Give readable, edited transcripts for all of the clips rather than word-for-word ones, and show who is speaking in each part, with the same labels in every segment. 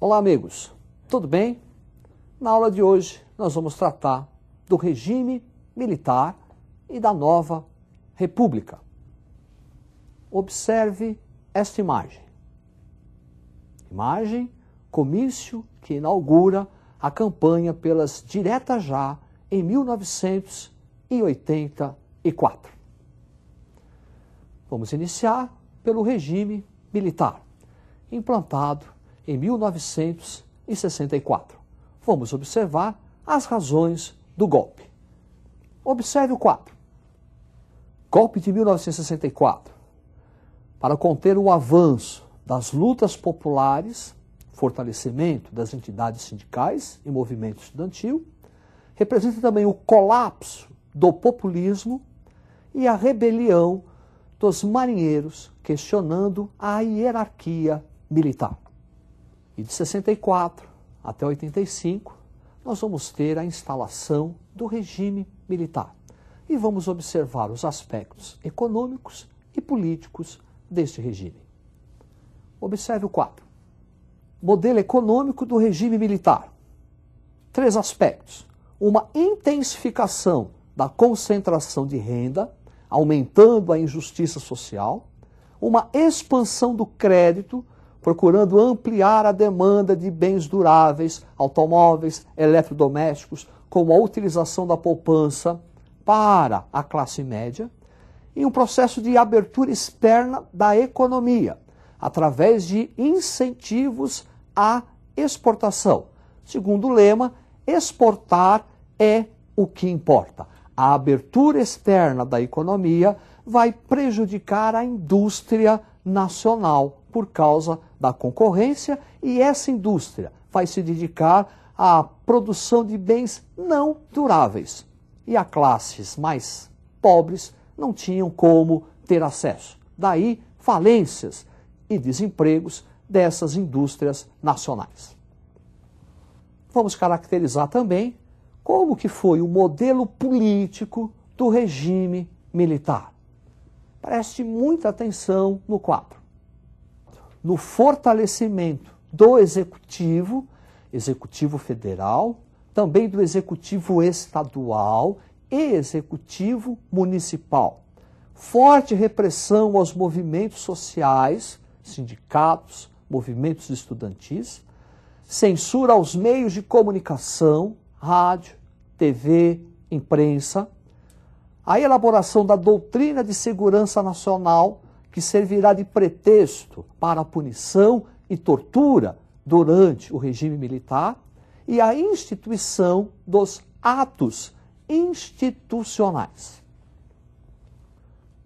Speaker 1: Olá, amigos. Tudo bem? Na aula de hoje, nós vamos tratar do regime militar e da nova república. Observe esta imagem. Imagem, comício que inaugura a campanha pelas diretas já em 1984. Vamos iniciar pelo regime militar, implantado em 1964. Vamos observar as razões do golpe. Observe o quadro. Golpe de 1964. Para conter o avanço das lutas populares, fortalecimento das entidades sindicais e movimento estudantil, representa também o colapso do populismo e a rebelião dos marinheiros questionando a hierarquia militar. E de 64 até 85, nós vamos ter a instalação do regime militar e vamos observar os aspectos econômicos e políticos deste regime. Observe o quadro. Modelo econômico do regime militar. 3 aspectos. Uma intensificação da concentração de renda, aumentando a injustiça social, uma expansão do crédito, procurando ampliar a demanda de bens duráveis, automóveis, eletrodomésticos, como a utilização da poupança para a classe média, e um processo de abertura externa da economia, através de incentivos à exportação. Segundo o lema, exportar é o que importa. A abertura externa da economia vai prejudicar a indústria nacional por causa da concorrência e essa indústria vai se dedicar à produção de bens não duráveis. E as classes mais pobres não tinham como ter acesso. Daí, falências e desempregos dessas indústrias nacionais. Vamos caracterizar também como que foi o modelo político do regime militar. Preste muita atenção no quadro. No fortalecimento do executivo federal, também do executivo estadual e executivo municipal. Forte repressão aos movimentos sociais, sindicatos, movimentos estudantis, censura aos meios de comunicação, rádio, TV, imprensa, a elaboração da doutrina de segurança nacional, que servirá de pretexto para a punição e tortura durante o regime militar, e a instituição dos atos institucionais.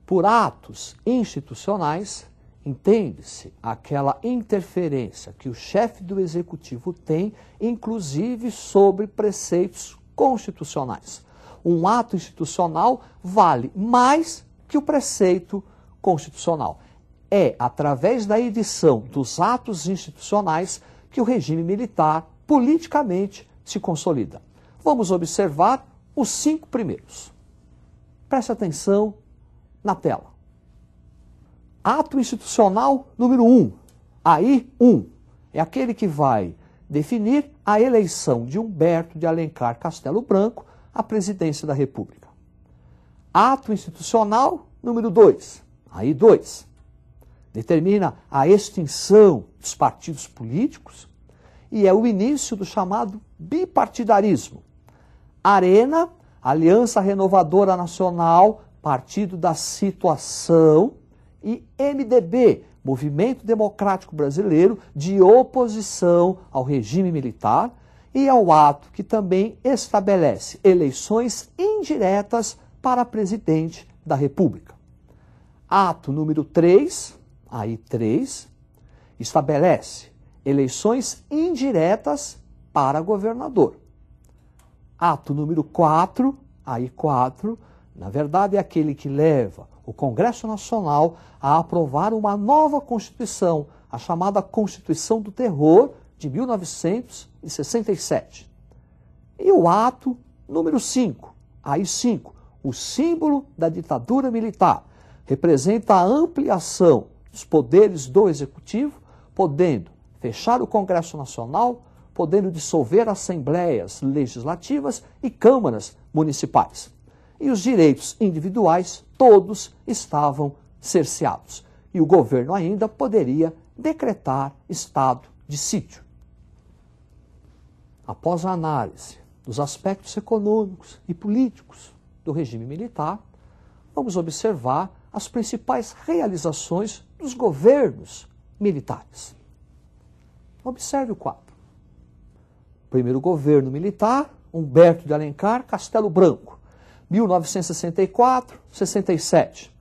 Speaker 1: Por atos institucionais, entende-se aquela interferência que o chefe do executivo tem, inclusive sobre preceitos constitucionais. Um ato institucional vale mais que o preceito constitucional. É através da edição dos atos institucionais que o regime militar politicamente se consolida. Vamos observar os 5 primeiros. Preste atenção na tela. Ato institucional número 1. Aí, 1 é aquele que vai definir a eleição de Humberto de Alencar Castelo Branco à presidência da República. Ato institucional número 2. Aí, 2. Determina a extinção dos partidos políticos e é o início do chamado bipartidarismo. Arena, Aliança Renovadora Nacional, Partido da Situação, e MDB, Movimento Democrático Brasileiro, de oposição ao regime militar, e ao ato que também estabelece eleições indiretas para presidente da República. Ato número 3, aí 3, estabelece eleições indiretas para governador. Ato número 4, aí 4, na verdade é aquele que leva o Congresso Nacional a aprovar uma nova Constituição, a chamada Constituição do Terror de 1967. E o ato número 5, aí 5, o símbolo da ditadura militar, representa a ampliação dos poderes do Executivo, podendo fechar o Congresso Nacional, podendo dissolver assembleias legislativas e câmaras municipais. E os direitos individuais, todos estavam cerceados. E o governo ainda poderia decretar estado de sítio. Após a análise dos aspectos econômicos e políticos do regime militar, vamos observar as principais realizações dos governos militares. Observe o quadro. Primeiro governo militar, Humberto de Alencar, Castelo Branco, 1964-67.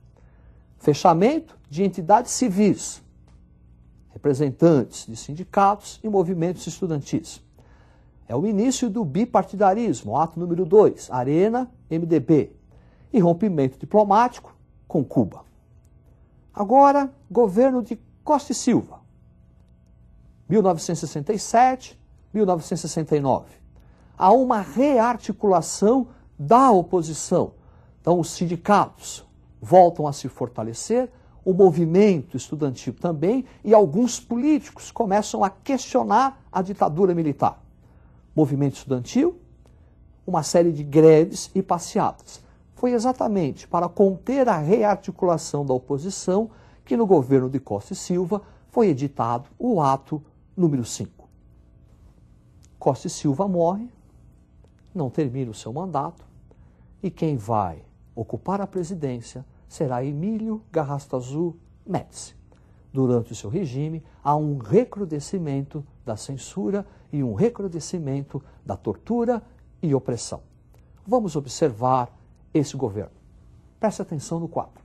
Speaker 1: Fechamento de entidades civis, representantes de sindicatos e movimentos estudantis. É o início do bipartidarismo, ato número 2, Arena, MDB, e rompimento diplomático com Cuba. Agora, governo de Costa e Silva, 1967-1969. Há uma rearticulação da oposição. Então, os sindicatos voltam a se fortalecer, o movimento estudantil também, e alguns políticos começam a questionar a ditadura militar. Movimento estudantil, uma série de greves e passeatas. Foi exatamente para conter a rearticulação da oposição que no governo de Costa e Silva foi editado o ato número 5. Costa e Silva morre, não termina o seu mandato, e quem vai ocupar a presidência será Emílio Garrastazu Médici. Durante o seu regime, há um recrudescimento da censura e um recrudescimento da tortura e opressão. Vamos observar esse governo. Preste atenção no quadro.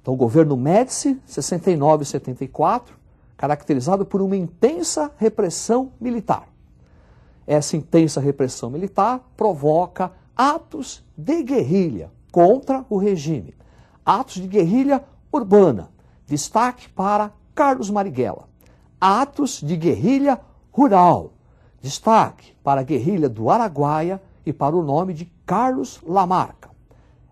Speaker 1: Então, o governo Médici, 69 e 74, caracterizado por uma intensa repressão militar. Essa intensa repressão militar provoca atos de guerrilha contra o regime. Atos de guerrilha urbana. Destaque para Carlos Marighella. Atos de guerrilha rural. Destaque para a guerrilha do Araguaia e para o nome de Carlos Lamarca.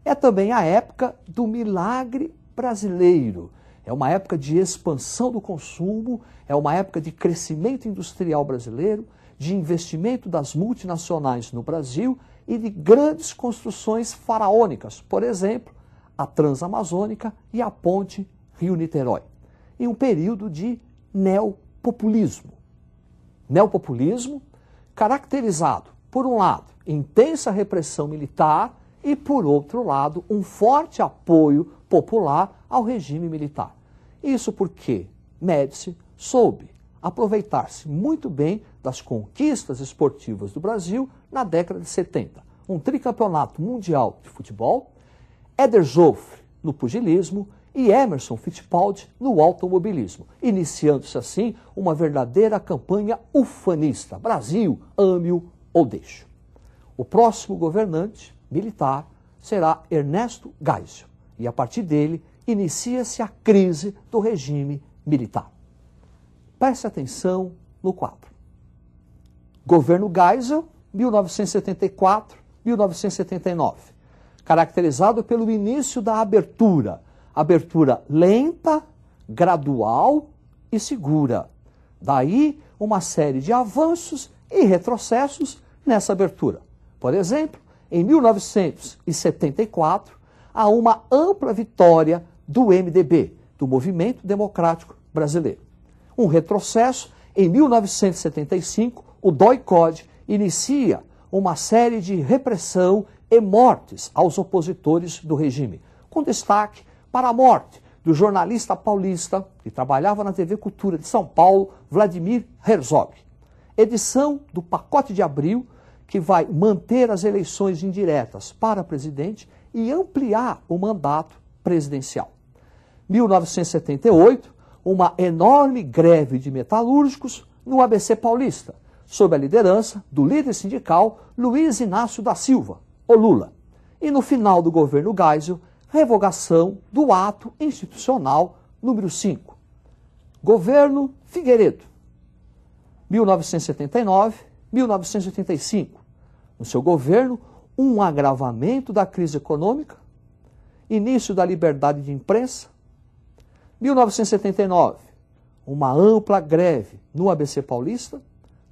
Speaker 1: É também a época do milagre brasileiro. É uma época de expansão do consumo, é uma época de crescimento industrial brasileiro, de investimento das multinacionais no Brasil e de grandes construções faraônicas, por exemplo, a Transamazônica e a Ponte Rio-Niterói. Em um período de neopopulismo. Neopopulismo caracterizado, por um lado, intensa repressão militar e, por outro lado, um forte apoio popular ao regime militar. Isso porque Médici soube aproveitar-se muito bem das conquistas esportivas do Brasil na década de 70. Um tricampeonato mundial de futebol, Éder Joffre no pugilismo e Emerson Fittipaldi no automobilismo, iniciando-se assim uma verdadeira campanha ufanista. Brasil, ame-o ou deixe-o. O próximo governante militar será Ernesto Geisel, e a partir dele inicia-se a crise do regime militar. Preste atenção no quadro. Governo Geisel, 1974-1979, caracterizado pelo início da abertura lenta, gradual e segura. Daí uma série de avanços e retrocessos nessa abertura. Por exemplo, em 1974, há uma ampla vitória do MDB, do Movimento Democrático Brasileiro. Um retrocesso, em 1975, o DOI-CODE inicia uma série de repressão e mortes aos opositores do regime, com destaque para a morte do jornalista paulista que trabalhava na TV Cultura de São Paulo, Vladimir Herzog. Edição do Pacote de Abril, que vai manter as eleições indiretas para presidente e ampliar o mandato presidencial. 1978, uma enorme greve de metalúrgicos no ABC Paulista, sob a liderança do líder sindical Luiz Inácio da Silva, o Lula. E no final do governo Geisel, revogação do ato institucional número 5. Governo Figueiredo, 1979-1985. No seu governo, um agravamento da crise econômica, início da liberdade de imprensa. 1979, uma ampla greve no ABC Paulista.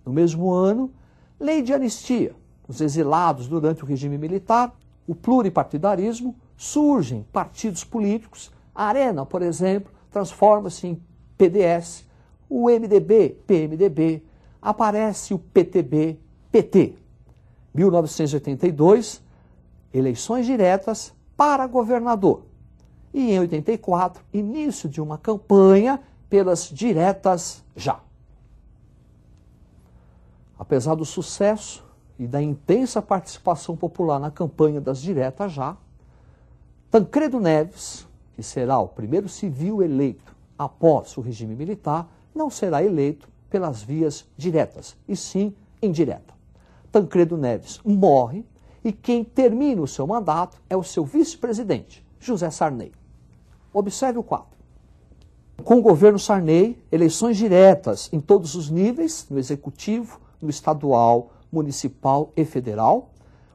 Speaker 1: No mesmo ano, lei de anistia. Os exilados durante o regime militar, o pluripartidarismo, surgem partidos políticos. A Arena, por exemplo, transforma-se em PDS, o MDB, PMDB, aparece o PTB, PT. 1982, eleições diretas para governador. E em 84, início de uma campanha pelas diretas já. Apesar do sucesso e da intensa participação popular na campanha das diretas já, Tancredo Neves, que será o primeiro civil eleito após o regime militar, não será eleito pelas vias diretas, e sim indireta. Tancredo Neves morre e quem termina o seu mandato é o seu vice-presidente, José Sarney. Observe o quadro. Com o governo Sarney, eleições diretas em todos os níveis, no executivo, no estadual, municipal e federal,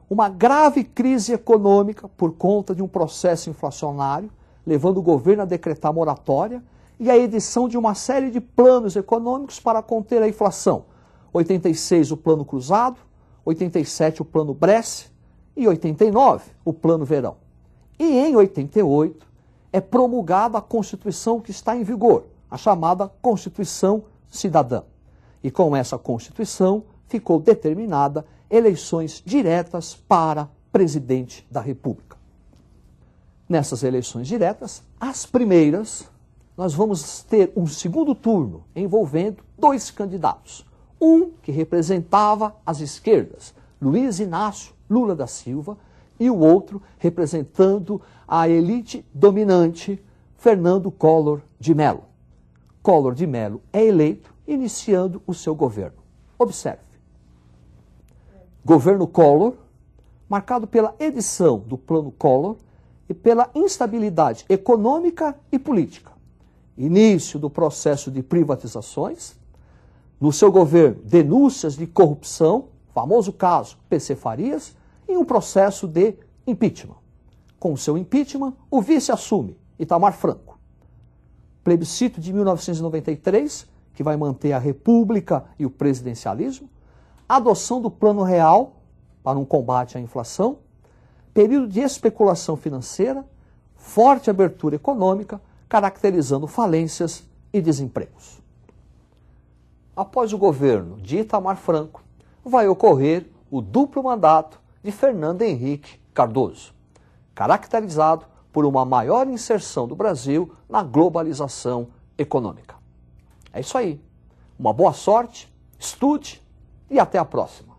Speaker 1: uma grave crise econômica por conta de um processo inflacionário, levando o governo a decretar moratória, e a edição de uma série de planos econômicos para conter a inflação. 86, o Plano Cruzado, 87, o Plano Bresce e 89, o Plano Verão. E em 88, é promulgada a Constituição que está em vigor, a chamada Constituição Cidadã. E com essa Constituição ficou determinada eleições diretas para presidente da República. Nessas eleições diretas, as primeiras, nós vamos ter um segundo turno envolvendo dois candidatos. Um que representava as esquerdas, Luiz Inácio Lula da Silva, e o outro representando a elite dominante, Fernando Collor de Mello. Collor de Mello é eleito, iniciando o seu governo. Observe. Governo Collor, marcado pela edição do Plano Collor e pela instabilidade econômica e política. Início do processo de privatizações. No seu governo, denúncias de corrupção, famoso caso PC Farias, e um processo de impeachment. Com o seu impeachment, o vice assume, Itamar Franco. Plebiscito de 1993, que vai manter a república e o presidencialismo. Adoção do Plano Real para um combate à inflação. Período de especulação financeira, forte abertura econômica, caracterizando falências e desempregos. Após o governo de Itamar Franco, vai ocorrer o duplo mandato de Fernando Henrique Cardoso, caracterizado por uma maior inserção do Brasil na globalização econômica. É isso aí. Uma boa sorte, estude e até a próxima.